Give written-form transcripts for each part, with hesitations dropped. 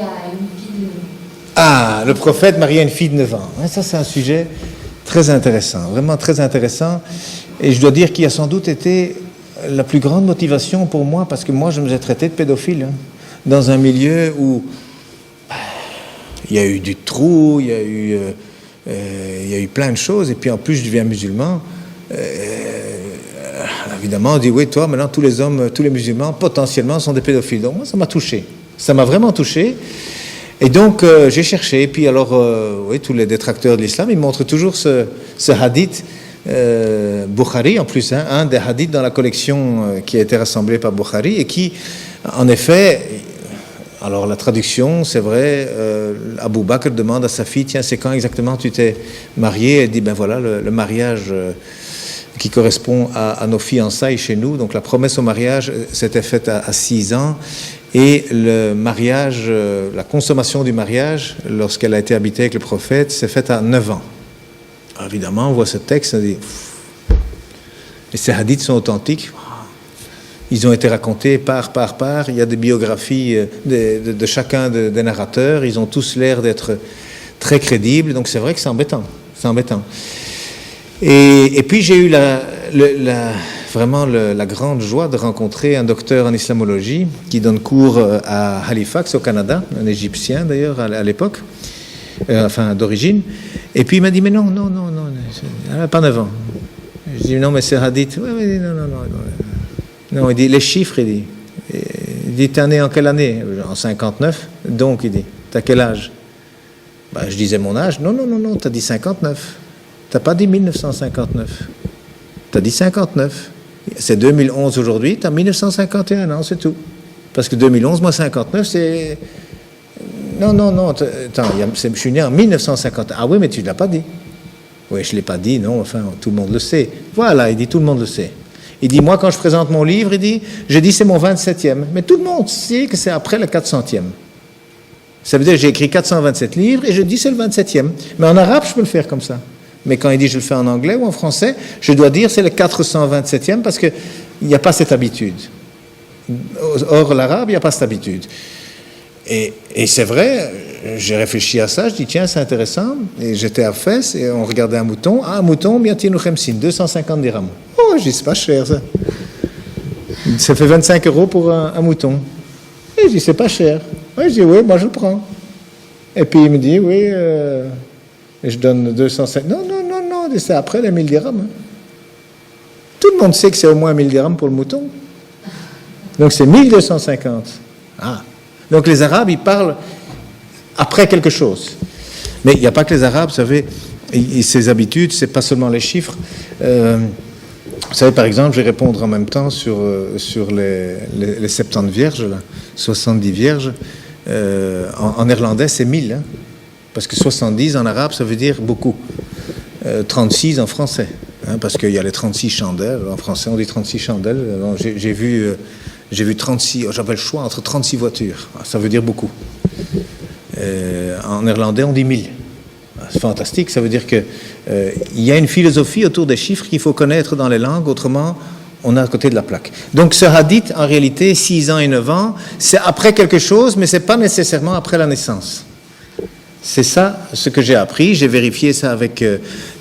à une fille de 9 ans. Ah, le prophète marié à une fille de 9 ans. Ça, c'est un sujet très intéressant, vraiment très intéressant. Et je dois dire qu'il a sans doute été la plus grande motivation pour moi, parce que moi, je me suis traité de pédophile, hein, dans un milieu où il y a eu du trou, il y a eu plein de choses, et puis en plus, je deviens musulman. Évidemment, on dit, oui, toi, maintenant, tous les hommes, tous les musulmans, potentiellement, sont des pédophiles. Donc, moi, ça m'a touché. Ça m'a vraiment touché. Et donc, j'ai cherché. Et puis, alors, oui, tous les détracteurs de l'islam, ils montrent toujours ce hadith Bukhari, en plus, hein, un des hadiths dans la collection qui a été rassemblée par Bukhari, et qui, en effet, alors la traduction, c'est vrai, Abu Bakr demande à sa fille, tiens, c'est quand exactement tu t'es marié? Elle dit, ben voilà, le mariage qui correspond à nos fiançailles chez nous. Donc la promesse au mariage s'était faite à 6 ans, et le mariage, la consommation du mariage, lorsqu'elle a été habitée avec le prophète, s'est faite à 9 ans. Alors, évidemment, on voit ce texte, on dit, et ces hadiths sont authentiques. Ils ont été racontés par. Il y a des biographies de chacun des narrateurs. Ils ont tous l'air d'être très crédibles. Donc c'est vrai que c'est embêtant. C'est embêtant. Et puis j'ai eu vraiment la grande joie de rencontrer un docteur en islamologie qui donne cours à Halifax, au Canada, un Égyptien d'ailleurs à l'époque, enfin d'origine. Et puis il m'a dit, mais non, elle n'a pas 9 ans. Je dis, non, mais c'est hadith. Oui, non. Non, il dit, les chiffres, il dit, t'es né en quelle année? En 59. Donc, il dit, t'as quel âge? Ben, je disais mon âge. Non, t'as dit 59. T'as pas dit 1959. T'as dit 59. C'est 2011 aujourd'hui, t'as 1951 ans, c'est tout. Parce que 2011, moi 59, c'est... Non, attends, je suis né en 1950. Ah oui, mais tu ne l'as pas dit. Oui, je ne l'ai pas dit, non, enfin, tout le monde le sait. Voilà, il dit, tout le monde le sait. Il dit, moi, quand je présente mon livre, je dis, c'est mon 27e. Mais tout le monde sait que c'est après le 400e. Ça veut dire que j'ai écrit 427 livres et je dis, c'est le 27e. Mais en arabe, je peux le faire comme ça. Mais quand il dit, je le fais en anglais ou en français, je dois dire, c'est le 427e parce qu'il n'y a pas cette habitude. Or, l'arabe, il n'y a pas cette habitude. Et c'est vrai, j'ai réfléchi à ça, je dis tiens, c'est intéressant. Et j'étais à Fès et on regardait un mouton. Ah, un mouton, bientinu khemsin, 250 dirhams. Oh, je dis, c'est pas cher ça. Ça fait 25 € pour un mouton. Et je dis, c'est pas cher. Oui, je dis, oui, moi je le prends. Et puis il me dit, oui, et je donne 250. Non, c'est après les 1000 dirhams. Hein. Tout le monde sait que c'est au moins 1000 dirhams pour le mouton. Donc c'est 1250. Ah. Donc les Arabes, ils parlent après quelque chose. Mais il n'y a pas que les Arabes, vous savez, ces habitudes, c'est pas seulement les chiffres. Vous savez, par exemple, je vais répondre en même temps sur les 70 vierges, là, 70 vierges. En néerlandais, c'est 1000, hein, parce que 70 en arabe, ça veut dire beaucoup. 36 en français, hein, parce qu'il y a les 36 chandelles. En français, on dit 36 chandelles. J'ai vu 36, j'avais le choix entre 36 voitures. Ça veut dire beaucoup. En néerlandais, on dit 1000. C'est fantastique, ça veut dire qu'il y a une philosophie autour des chiffres qu'il faut connaître dans les langues, autrement, on est à côté de la plaque. Donc ce hadith, en réalité, 6 ans et 9 ans, c'est après quelque chose, mais ce n'est pas nécessairement après la naissance. C'est ça ce que j'ai appris, j'ai vérifié ça avec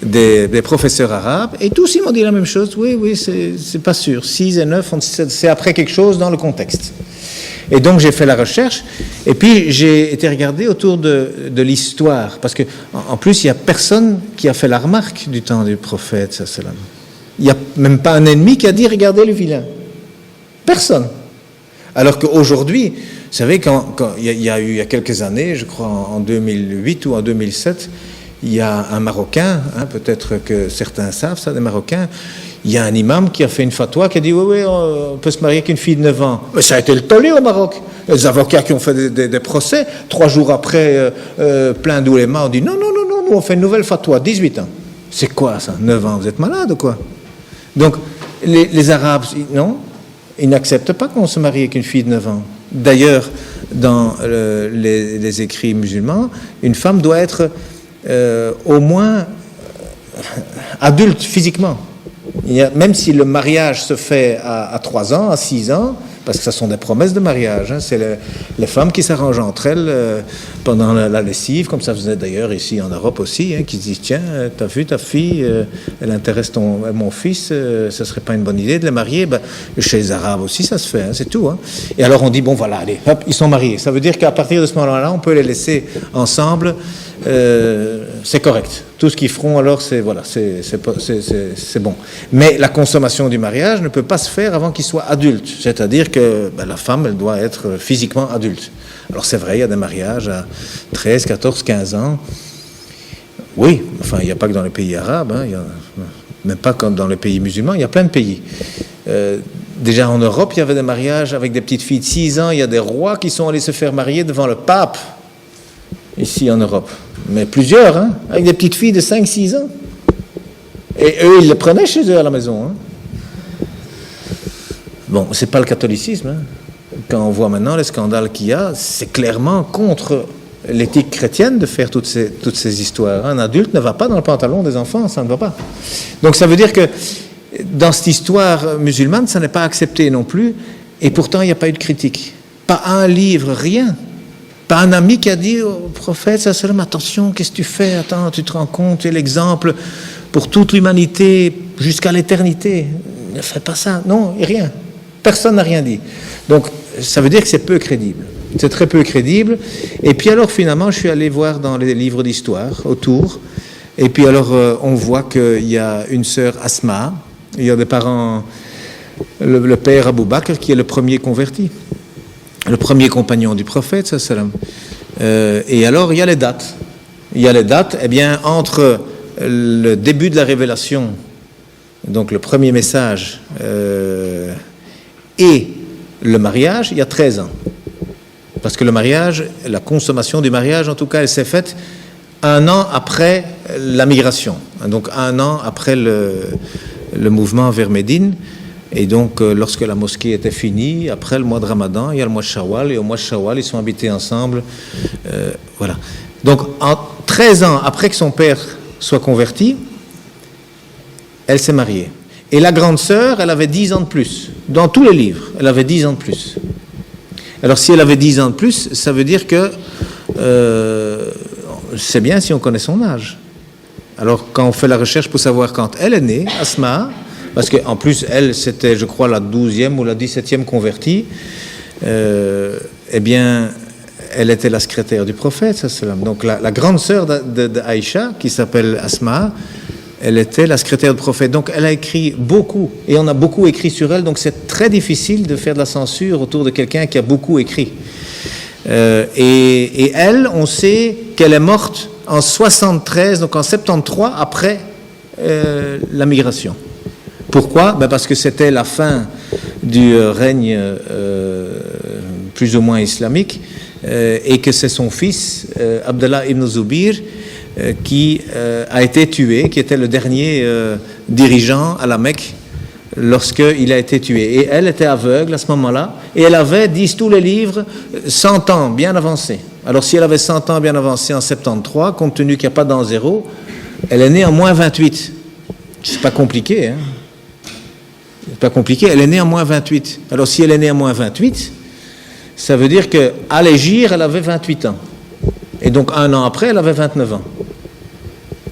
des professeurs arabes, et tous ils m'ont dit la même chose, oui, c'est pas sûr, 6 et 9, c'est après quelque chose dans le contexte. Et donc j'ai fait la recherche, et puis j'ai été regarder autour de l'histoire, parce qu'en plus il n'y a personne qui a fait la remarque du temps du prophète, sallam. Il n'y a même pas un ennemi qui a dit regardez le vilain. Personne. Alors qu'aujourd'hui, vous savez, quand il y a eu il y a quelques années, je crois en 2008 ou en 2007, il y a un Marocain, hein, peut-être que certains savent ça, des Marocains, il y a un imam qui a fait une fatwa qui a dit oui, on peut se marier qu'une fille de 9 ans. Mais ça a été le tollé au Maroc. Les avocats qui ont fait des procès, 3 jours après, plein d'oulémas ont dit non, nous on fait une nouvelle fatwa, 18 ans. C'est quoi ça, 9 ans, vous êtes malade ou quoi? Donc, les Arabes, non, ils n'acceptent pas qu'on se marie avec une fille de 9 ans. D'ailleurs, dans les écrits musulmans, une femme doit être au moins adulte physiquement. Même si le mariage se fait à 3 ans, à 6 ans, parce que ce sont des promesses de mariage, hein, c'est les femmes qui s'arrangent entre elles pendant la lessive, comme ça faisait d'ailleurs ici en Europe aussi, hein, qui se disent, tiens, t'as vu ta fille, elle intéresse mon fils, ça serait pas une bonne idée de les marier. Ben, chez les Arabes aussi ça se fait, hein, c'est tout. Hein. Et alors on dit, bon voilà, allez, hop, ils sont mariés. Ça veut dire qu'à partir de ce moment-là, on peut les laisser ensemble, c'est correct. Tout ce qu'ils feront alors, c'est voilà, c'est bon. Mais la consommation du mariage ne peut pas se faire avant qu'ils soient adultes. C'est-à-dire que ben, la femme, elle doit être physiquement adulte. Alors c'est vrai, il y a des mariages à 13, 14, 15 ans. Oui, enfin, il n'y a pas que dans les pays arabes, hein, même pas comme dans les pays musulmans, il y a plein de pays. Déjà en Europe, il y avait des mariages avec des petites filles de 6 ans. Il y a des rois qui sont allés se faire marier devant le pape, ici en Europe. Mais plusieurs, hein, avec des petites filles de 5-6 ans. Et eux, ils les prenaient chez eux à la maison. Hein. Bon, c'est pas le catholicisme. Hein. Quand on voit maintenant les scandales qu'il y a, c'est clairement contre l'éthique chrétienne de faire toutes ces histoires. Un adulte ne va pas dans le pantalon des enfants, ça ne va pas. Donc ça veut dire que dans cette histoire musulmane, ça n'est pas accepté non plus, et pourtant il n'y a pas eu de critique. Pas un livre, rien. Pas un ami qui a dit au prophète, attention, qu'est-ce que tu fais? Attends, tu te rends compte, tu es l'exemple pour toute l'humanité jusqu'à l'éternité. Ne fais pas ça. Non, rien. Personne n'a rien dit. Donc, ça veut dire que c'est peu crédible. C'est très peu crédible. Et puis alors, finalement, je suis allé voir dans les livres d'histoire autour. Et puis alors, on voit qu'il y a une sœur Asma. Il y a des parents, le père Abou Bakr, qui est le premier converti. Le premier compagnon du prophète, et alors il y a les dates. Il y a les dates, eh bien, entre le début de la révélation, donc le premier message, et le mariage, il y a 13 ans. Parce que le mariage, la consommation du mariage, en tout cas, elle s'est faite 1 an après la migration. Donc 1 an après le mouvement vers Médine. Et donc, lorsque la mosquée était finie, après le mois de Ramadan, il y a le mois de Shawwal, et au mois de Shawwal, ils sont habités ensemble. Voilà. Donc, 13 ans après que son père soit converti, elle s'est mariée. Et la grande sœur, elle avait 10 ans de plus. Dans tous les livres, elle avait 10 ans de plus. Alors, si elle avait 10 ans de plus, ça veut dire que c'est bien si on connaît son âge. Alors, quand on fait la recherche pour savoir quand elle est née, Asma, parce qu'en plus, elle, c'était, je crois, la 12e ou la 17e convertie, eh bien, elle était la secrétaire du prophète. Donc, la grande sœur d'Aïcha, qui s'appelle Asma, elle était la secrétaire du prophète. Donc, elle a écrit beaucoup, et on a beaucoup écrit sur elle, donc c'est très difficile de faire de la censure autour de quelqu'un qui a beaucoup écrit. Et elle, on sait qu'elle est morte en 73, donc en 73, après la migration. Pourquoi? Ben parce que c'était la fin du règne plus ou moins islamique et que c'est son fils, Abdallah ibn Zubir, qui a été tué, qui était le dernier dirigeant à la Mecque lorsqu'il a été tué. Et elle était aveugle à ce moment-là, et elle avait, disent tous les livres, 100 ans bien avancés. Alors si elle avait 100 ans bien avancés en 73, compte tenu qu'il n'y a pas d'an zéro, elle est née en moins 28. C'est pas compliqué, hein? C'est pas compliqué, elle est née en moins 28. Alors si elle est née en moins 28, ça veut dire qu'à l'Hégire, elle avait 28 ans. Et donc 1 an après, elle avait 29 ans.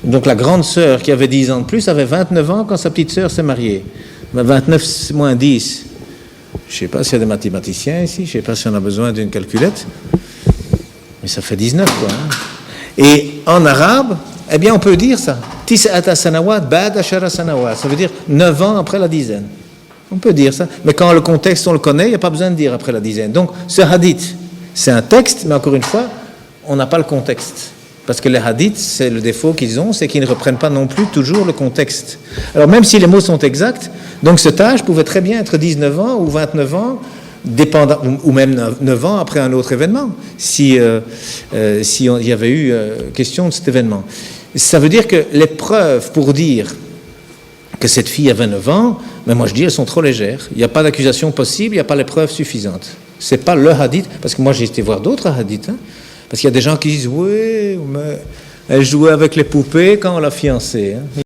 Donc la grande sœur qui avait 10 ans de plus avait 29 ans quand sa petite sœur s'est mariée. 29 moins 10. Je ne sais pas s'il y a des mathématiciens ici, je ne sais pas si on a besoin d'une calculette. Mais ça fait 19, quoi. Hein. Et en arabe, eh bien on peut dire ça. Tis'ata sanawat ba'da ashara sanawat. Ça veut dire 9 ans après la dizaine. On peut dire ça. Mais quand le contexte, on le connaît, il n'y a pas besoin de dire après la dizaine. Donc ce hadith, c'est un texte, mais encore une fois, on n'a pas le contexte. Parce que les hadiths, c'est le défaut qu'ils ont, c'est qu'ils ne reprennent pas non plus toujours le contexte. Alors même si les mots sont exacts, donc cet âge pouvait très bien être 19 ans ou 29 ans, dépendant, ou même 9 ans après un autre événement, si il y avait eu question de cet événement. Ça veut dire que les preuves pour dire que cette fille avait 9 ans, mais moi je dis elles sont trop légères. Il n'y a pas d'accusation possible, il n'y a pas les preuves suffisantes. Ce n'est pas le hadith, parce que moi j'ai été voir d'autres hadiths, hein, parce qu'il y a des gens qui disent « Oui, mais elle jouait avec les poupées quand on l'a fiancée. Hein. »